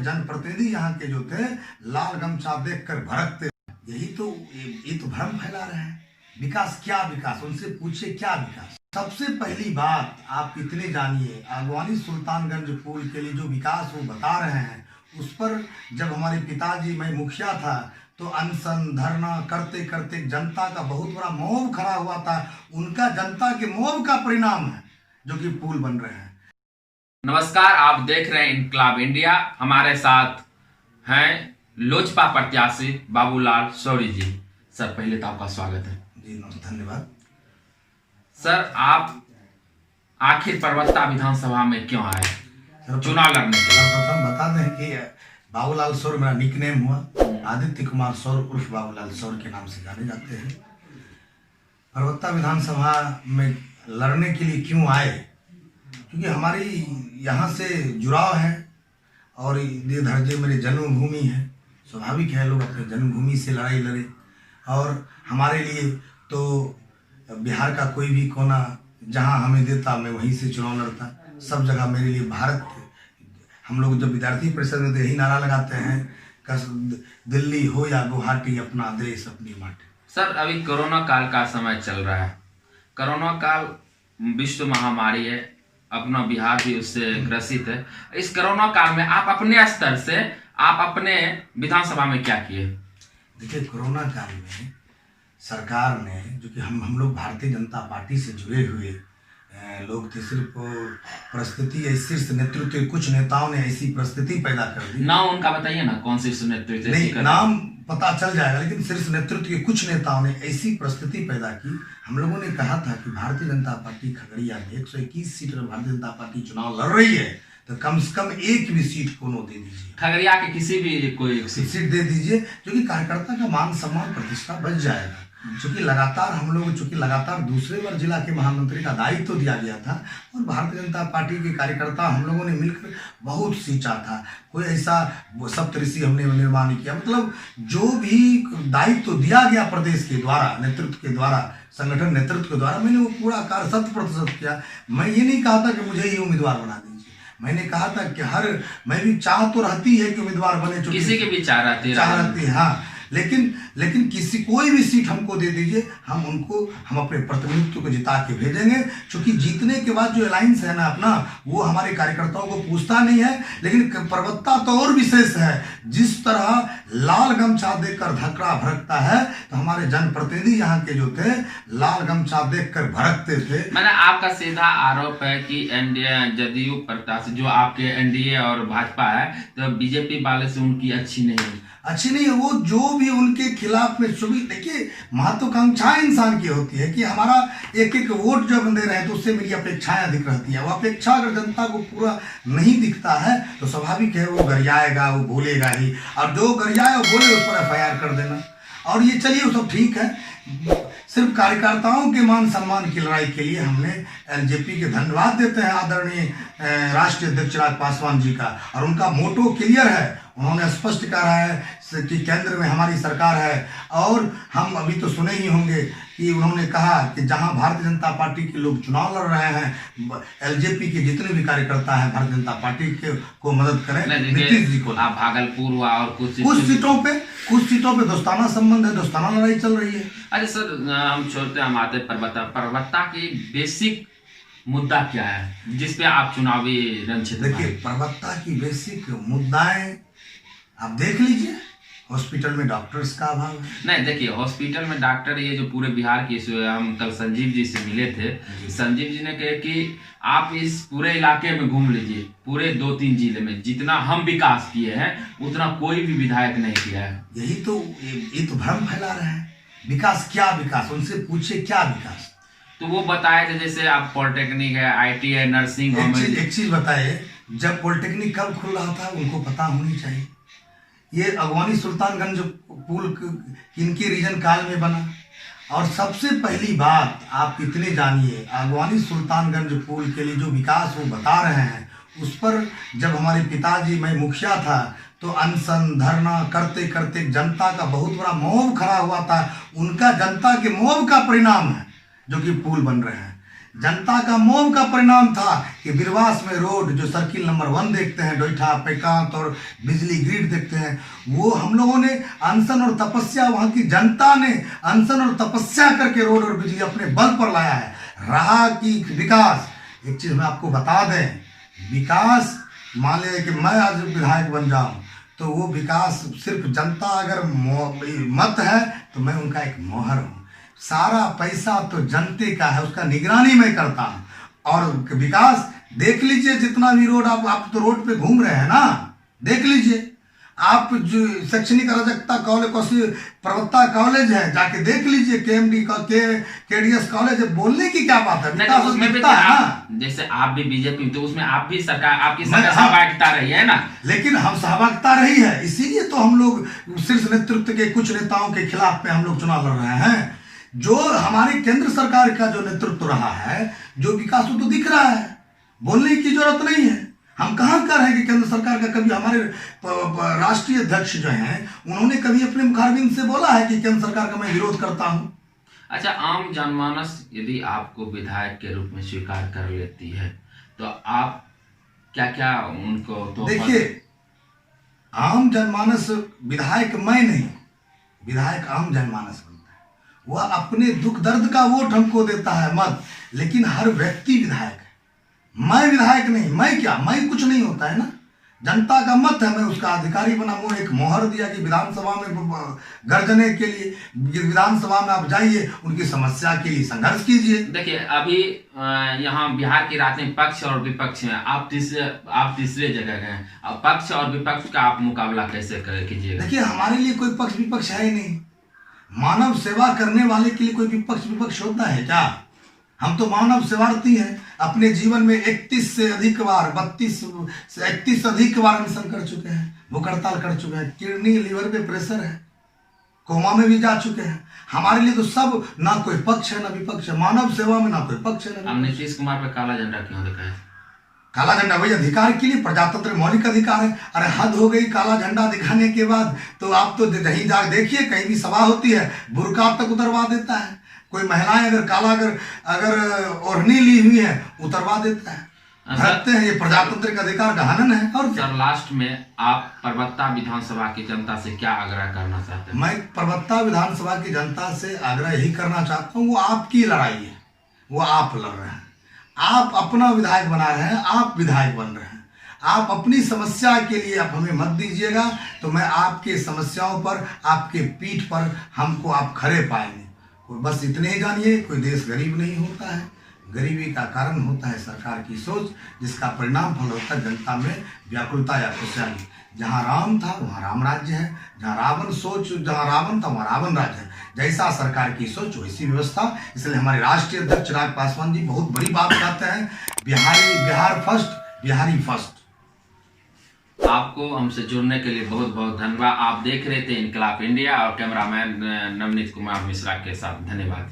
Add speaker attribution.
Speaker 1: जनप्रतिनिधि यहाँ के जो थे लाल गमछा देखकर भड़कते। ये तो भ्रम फैला रहे हैं। विकास क्या विकास, उनसे पूछिए क्या विकास। सबसे पहली बात आप इतने जानिए, अगवानी सुल्तानगंज पुल के लिए जो विकास वो बता रहे हैं, उस पर जब हमारे पिताजी मैं मुखिया था तो अनशन धरना करते करते जनता का बहुत बड़ा मौब खड़ा हुआ था। उनका जनता के मौब का परिणाम है जो कि पुल बन रहे हैं।
Speaker 2: नमस्कार, आप देख रहे हैं इनकलाब इंडिया। हमारे साथ हैं लोजपा प्रत्याशी बाबूलाल शौरी जी। सर, पहले तो आपका स्वागत है।
Speaker 1: जी धन्यवाद।
Speaker 2: सर, आप आखिर परबत्ता विधानसभा में क्यों आए चुनाव लड़ने के लिए?
Speaker 1: सर्वप्रथम बता दें कि बाबूलाल शौर मेरा निकनेम हुआ। आदित्य कुमार शौर उर्फ बाबूलाल शौर के नाम से जाने जाते हैं। परबत्ता विधानसभा में लड़ने के लिए क्यों आए? क्योंकि हमारी यहाँ से जुड़ाव है और ये धरजे मेरी जन्मभूमि है। स्वाभाविक है लोग अपने जन्मभूमि से लड़ाई लड़े, और हमारे लिए तो बिहार का कोई भी कोना जहाँ हमें देता मैं वहीं से चुनाव लड़ता। सब जगह मेरे लिए भारत। हम लोग जब विद्यार्थी परिषद में तो यही नारा लगाते हैं, दिल्ली हो या गुवाहाटी अपना देश अपनी माटी।
Speaker 2: सर, अभी कोरोना काल का समय चल रहा है। कोरोना काल विश्व महामारी है, अपना बिहार भी उससे ग्रसित है। इस कोरोना काल में आप अपने स्तर से आप अपने विधानसभा में क्या किए?
Speaker 1: देखिए, कोरोना काल में सरकार ने, जो कि हम लोग भारतीय जनता पार्टी से जुड़े हुए लोग थे, सिर्फ परिस्थिति शीर्ष नेतृत्व, कुछ नेताओं ने ऐसी परिस्थिति पैदा कर दी।
Speaker 2: नाम उनका बताइए ना, कौन शीर्ष नेतृत्व?
Speaker 1: नहीं, नाम पता चल जाएगा, लेकिन शीर्ष नेतृत्व के कुछ नेताओं ने ऐसी परिस्थिति पैदा की। हम लोगों ने कहा था कि भारतीय जनता पार्टी खगड़िया में 121 सीट पर भारतीय जनता पार्टी चुनाव लड़ रही है, तो कम से कम एक भी सीट को दे दीजिए।
Speaker 2: खगड़िया के किसी भी कोई एक
Speaker 1: सीट दे दीजिए, जो कि कार्यकर्ता का मान सम्मान प्रतिष्ठा बच जाएगा। चूंकि लगातार दूसरे बार जिला के महामंत्री का दायित्व तो दिया गया था, और भारतीय जनता पार्टी के कार्यकर्ता हम लोगों ने मिलकर बहुत सींचा था। कोई ऐसा सप्तऋषि हमने निर्माण किया, मतलब जो भी दायित्व तो दिया गया प्रदेश के द्वारा, नेतृत्व के द्वारा, संगठन नेतृत्व के द्वारा, मैंने वो पूरा कार्य 100% किया। मैं ये नहीं कहा था कि मुझे ही उम्मीदवार बना दीजिए। मैंने कहा था कि मैं भी चाह तो रहती है कि उम्मीदवार बने,
Speaker 2: किसी की भी चाह रहती
Speaker 1: है, हाँ, लेकिन कोई भी सीट हमको दे दीजिए, हम अपने प्रतिनिधित्व को जिता के भेजेंगे। क्योंकि जीतने के बाद जो अलायंस है ना अपना, वो हमारे कार्यकर्ताओं को पूछता नहीं है। लेकिन परबत्ता तो और विशेष है, जिस तरह लाल गमछा देखकर धकड़ा भड़कता है, तो हमारे जनप्रतिनिधि यहाँ के जो थे लाल गमछा देखकर भड़कते थे।
Speaker 2: मैंने आपका सीधा आरोप है कि एनडीए जदयू प्रत्याशी जो आपके एनडीए और भाजपा है, तो बीजेपी वाले से उनकी अच्छी नहीं
Speaker 1: है। वो जो भी उनके खिलाफ में छवि, देखिए, महत्वाकांक्षाएं इंसान की होती है कि हमारा एक एक वोट जब हम दे रहे हैं तो उससे मेरी अपेक्षाएं अधिक रहती है। वो अपेक्षा अगर जनता को पूरा नहीं दिखता है तो स्वाभाविक है वो गरियाएगा, वो बोलेगा ही, और जो गरियाए वो बोले उस पर FIR कर देना। और ये चलिए, वो सब ठीक है। सिर्फ कार्यकर्ताओं के मान सम्मान की लड़ाई के लिए हमने LJP के धन्यवाद देते हैं आदरणीय राष्ट्रीय अध्यक्ष चिराग पासवान जी का, और उनका मोटो क्लियर है। उन्होंने स्पष्ट कहा है कि केंद्र में हमारी सरकार है, और हम अभी तो सुने ही होंगे कि उन्होंने कहा कि जहां भारतीय जनता पार्टी के लोग चुनाव लड़ रहे हैं, LJP के जितने भी कार्यकर्ता हैं भारतीय जनता पार्टी को मदद करें। नीतीश जी को
Speaker 2: आप भागलपुर हुआ और कुछ
Speaker 1: सीटों पे दोस्ताना संबंध है, दोस्ताना लड़ाई चल रही है।
Speaker 2: अरे सर, हम छोड़ते हम आते परबत्ता की बेसिक मुद्दा क्या है जिसपे आप चुनावी रणक्षेत्र?
Speaker 1: देखिए, परबत्ता की बेसिक मुद्दाएं आप देख लीजिए। हॉस्पिटल में डॉक्टर्स का अभाव है।
Speaker 2: नहीं, देखिए, हॉस्पिटल में डॉक्टर, ये जो पूरे बिहार की इशू है। हम कल संजीव जी से मिले थे। संजीव जी ने कहा कि आप इस पूरे इलाके में घूम लीजिए, पूरे 2-3 जिले में जितना हम विकास किए हैं उतना कोई भी विधायक नहीं किया है।
Speaker 1: ये तो भ्रम फैला रहे हैं। विकास क्या विकास, उनसे पूछिए क्या विकास।
Speaker 2: तो वो बताए थे, जैसे आप पॉलिटेक्निक है, IT है, नर्सिंग होम है।
Speaker 1: एक चीज बताए, जब पॉलिटेक्निक कब खुल रहा था उनको पता होनी चाहिए। ये अगवानी सुल्तानगंज पुल किनके रीजन काल में बना? और सबसे पहली बात आप इतने जानिए, अगवानी सुल्तानगंज पुल के लिए जो विकास वो बता रहे हैं, उस पर जब हमारे पिताजी मैं मुखिया था तो अनशन धरना करते करते जनता का बहुत बड़ा मौब खड़ा हुआ था। उनका जनता के मौब का परिणाम है जो कि पुल बन रहे हैं। जनता का मोह का परिणाम था कि बिरवास में रोड जो सर्किल नंबर 1 देखते हैं, डोईठा, पैकांत और बिजली ग्रिड देखते हैं, वो हम लोगों ने अनशन और तपस्या, वहाँ की जनता ने अनशन और तपस्या करके रोड और बिजली अपने बल पर लाया है। रहा कि विकास, एक चीज़ मैं आपको बता दें, विकास मान लिया कि मैं आज विधायक बन जाऊँ तो वो विकास सिर्फ जनता अगर मत है तो मैं उनका एक मोहर हूँ। सारा पैसा तो जनते का है, उसका निगरानी मैं करता हूँ। और विकास देख लीजिए, जितना भी रोड आप तो रोड पे घूम रहे हैं ना, देख लीजिए आप जो शैक्षणिक अराजकता कॉलेज प्रवक्ता कॉलेज है, जाके देख लीजिए, केएमडी का केडीएस कॉलेज है, बोलने की क्या बात है। विकास
Speaker 2: उसमें भी
Speaker 1: है ना,
Speaker 2: जैसे आप भी बीजेपी, तो उसमें आप भी सरकार, आपकी सहभागिता रही है ना।
Speaker 1: लेकिन हम सहभागिता रही है, इसीलिए तो हम लोग शीर्ष नेतृत्व के कुछ नेताओं के खिलाफ में हम लोग चुनाव लड़ रहे हैं। जो हमारी केंद्र सरकार का जो नेतृत्व रहा है, जो विकास तो दिख रहा है, बोलने की जरूरत नहीं है। हम कहाँ कर रहे हैं कि केंद्र सरकार का कभी हमारे राष्ट्रीय अध्यक्ष जो हैं उन्होंने कभी अपने मुखारबिंद से बोला है कि केंद्र सरकार का मैं विरोध करता हूं?
Speaker 2: अच्छा, आम जनमानस यदि आपको विधायक के रूप में स्वीकार कर लेती है तो आप क्या क्या उनको तो
Speaker 1: देखिए, आम जनमानस विधायक मैं नहीं, विधायक आम जनमानस बनता है। वह अपने दुख दर्द का वोट हमको देता है मत, लेकिन हर व्यक्ति विधायक है। मैं विधायक नहीं, मैं क्या, मैं कुछ नहीं होता है ना, जनता का मत है, मैं उसका अधिकारी बना। वो एक मोहर दिया कि विधानसभा में गर्जने के लिए, विधानसभा में आप जाइए, उनकी समस्या के लिए संघर्ष कीजिए।
Speaker 2: देखिए, अभी यहाँ बिहार की राजनीति पक्ष और विपक्ष में आप तीसरे जगह गए। अब पक्ष और विपक्ष का आप मुकाबला कैसे कीजिएगा?
Speaker 1: देखिए, हमारे लिए कोई पक्ष विपक्ष है ही नहीं। मानव सेवा करने वाले के लिए कोई विपक्ष विपक्ष होता है क्या? हम तो मानव सेवार्थी हैं। अपने जीवन में 31 से अधिक बार 32 से 31 अधिक बार अनशन कर चुके हैं, भूख हड़ताल कर चुके हैं, किडनी लीवर पे प्रेशर है, कोमा में भी जा चुके हैं। हमारे लिए तो सब, ना कोई पक्ष है ना विपक्ष है, मानव सेवा में ना कोई पक्ष है ना।
Speaker 2: नीतीश कुमार पे काला झंडा क्यों दिखाया?
Speaker 1: काला झंडा भाई अधिकार के लिए, प्रजातंत्र मौलिक अधिकार है। अरे हद हो गई, काला झंडा दिखाने के बाद तो आप तो कहीं जा देखिए, कहीं भी सभा होती है बुर्का तक उतरवा देता है। कोई महिलाएं अगर काला अगर ओढ़नी ली हुई है उतरवा देता है, रखते हैं। ये प्रजातंत्र का अधिकार का हनन है। और
Speaker 2: सर, लास्ट में आप परबत्ता विधानसभा की जनता से क्या आग्रह करना चाहते हैं?
Speaker 1: मैं परबत्ता विधानसभा की जनता से आग्रह यही करना चाहता हूँ, वो आपकी लड़ाई है, वो आप लड़ रहे हैं, आप अपना विधायक बना रहे हैं, आप विधायक बन रहे हैं। आप अपनी समस्या के लिए आप हमें मत दीजिएगा, तो मैं आपके समस्याओं पर, आपके पीठ पर हमको आप खड़े पाएंगे। बस इतने ही जानिए, कोई देश गरीब नहीं होता है, गरीबी का कारण होता है सरकार की सोच, जिसका परिणाम फल होता है जनता में व्याकुलता या खुशहाली। जहाँ राम था वहाँ राम राज्य है, जहाँ रावण था वहाँ रावण राज्य है। जैसा सरकार की सोच वैसी व्यवस्था। इसलिए हमारे राष्ट्रीय अध्यक्ष चिराग पासवान जी बहुत बड़ी बात कहते हैं, बिहार फर्स्ट, बिहारी फर्स्ट।
Speaker 2: आपको हमसे जुड़ने के लिए बहुत बहुत धन्यवाद। आप देख रहे थे इनकलाब इंडिया और कैमरामैन नवनीत कुमार मिश्रा के साथ। धन्यवाद।